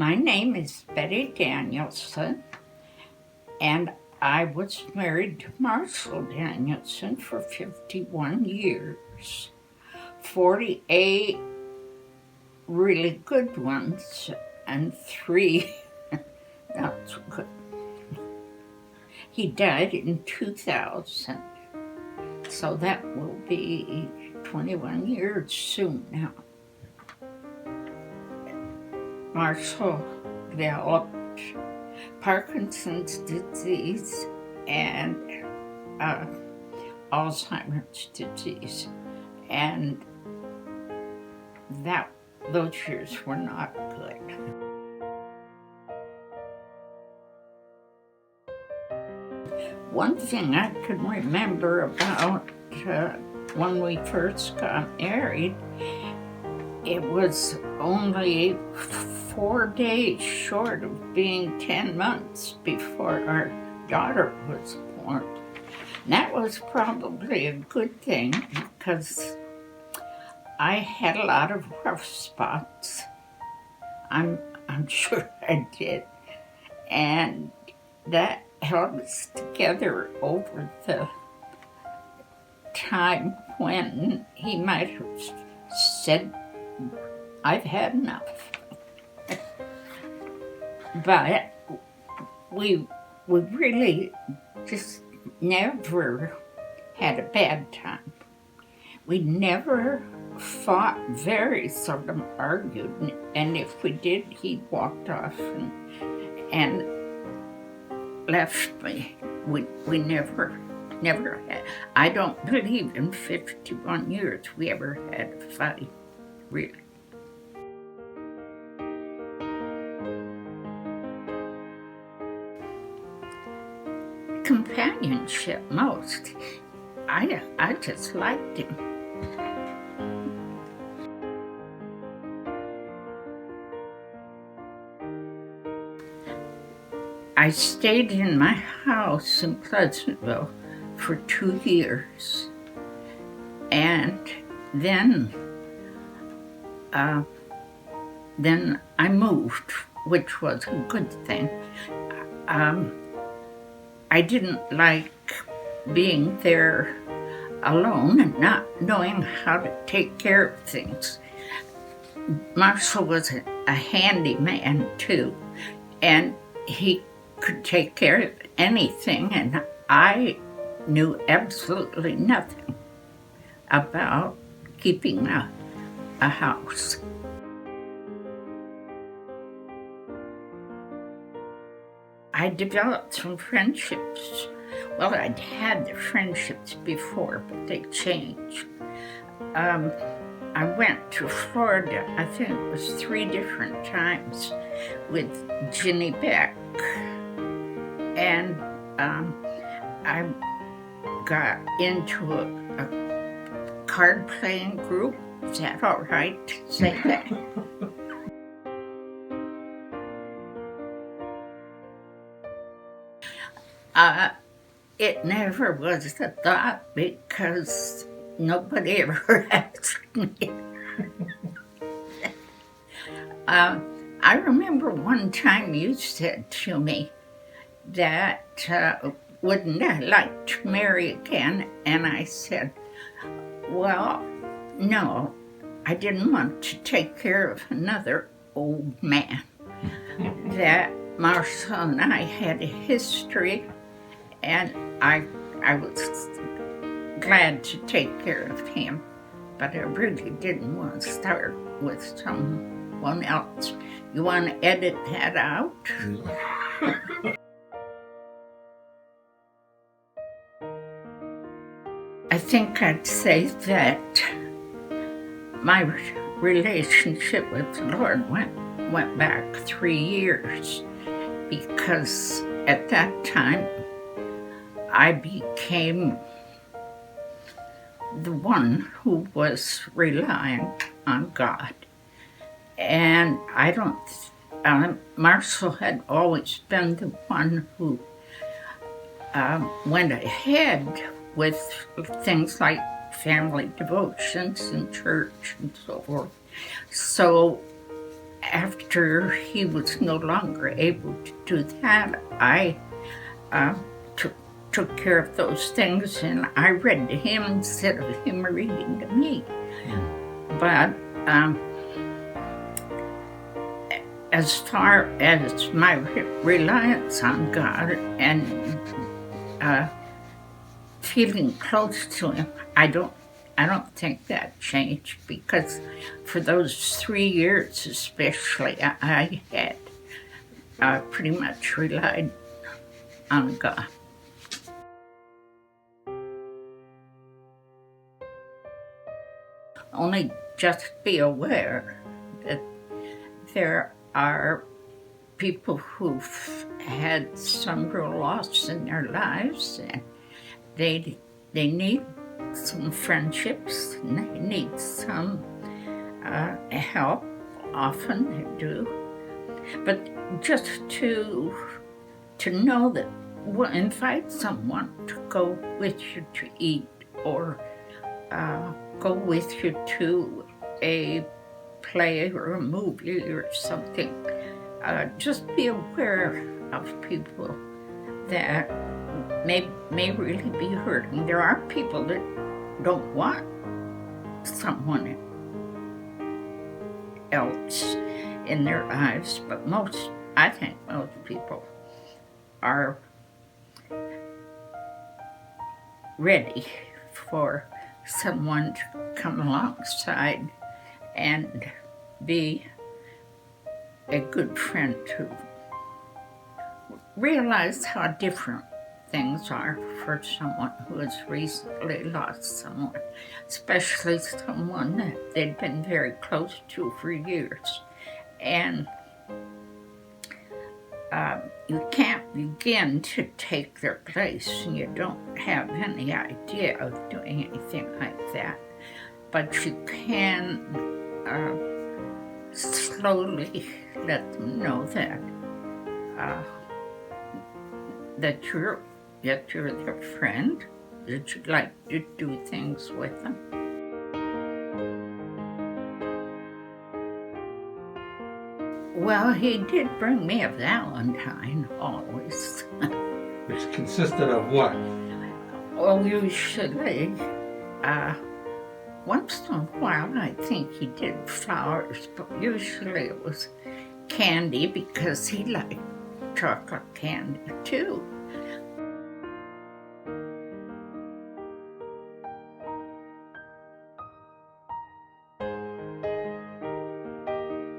My name is Betty Danielson, and I was married to Marshall Danielson for 51 years. 48 really good ones and 3 not so good. He died in 2000, so that will be 21 years soon now. Marshall developed Parkinson's disease and Alzheimer's disease, and those years were not good. One thing I can remember about when we first got married, it was only 4 days short of being 10 months before our daughter was born. And that was probably a good thing because I had a lot of rough spots. I'm sure I did. And that held us together over the time when he might have said, "I've had enough." But we really just never had a bad time. We never fought, very seldom argued, and if we did, he walked off and left me. We never had. I don't believe in 51 years we ever had a fight, really. Companionship most. I just liked him. I stayed in my house in Pleasantville for 2 years, and then I moved, which was a good thing. I didn't like being there alone and not knowing how to take care of things. Marshall was a handy man too, and he could take care of anything, and I knew absolutely nothing about keeping a house. I developed some friendships. Well, I'd had the friendships before, but they changed. I went to Florida, I think it was 3 different times, with Ginny Beck. And I got into a card-playing group. Is that all right to say that? It never was a thought because nobody ever asked me. I remember one time you said to me that, wouldn't I like to marry again? And I said, well, no, I didn't want to take care of another old man. That Marshall and I had a history, and I was glad to take care of him, but I really didn't want to start with someone else. You want to edit that out? I think I'd say that my relationship with the Lord went back 3 years, because at that time I became the one who was relying on God. And Marshall had always been the one who went ahead with things like family devotions and church and so forth. So after he was no longer able to do that, I uh, took care of those things, and I read to him instead of him reading to me. But as far as my reliance on God and feeling close to Him, I don't think that changed, because for those 3 years especially, I had pretty much relied on God. Only just be aware that there are people who've had some real loss in their lives, and they need some friendships, and they need some help. Often they do. But just to know that we'll invite someone to go with you to eat, or go with you to a play or a movie or something. Just be aware of people that may really be hurting. There are people that don't want someone else in their lives, but I think most people are ready for someone to come alongside and be a good friend to realize how different things are for someone who has recently lost someone, especially someone that they'd been very close to for years. And you can't begin to take their place, and you don't have any idea of doing anything like that. But you can slowly let them know that you're their friend, that you'd like to do things with them. Well, he did bring me a Valentine, always. Which consisted of what? Well, usually, once in a while, I think he did flowers, but usually it was candy, because he liked chocolate candy too.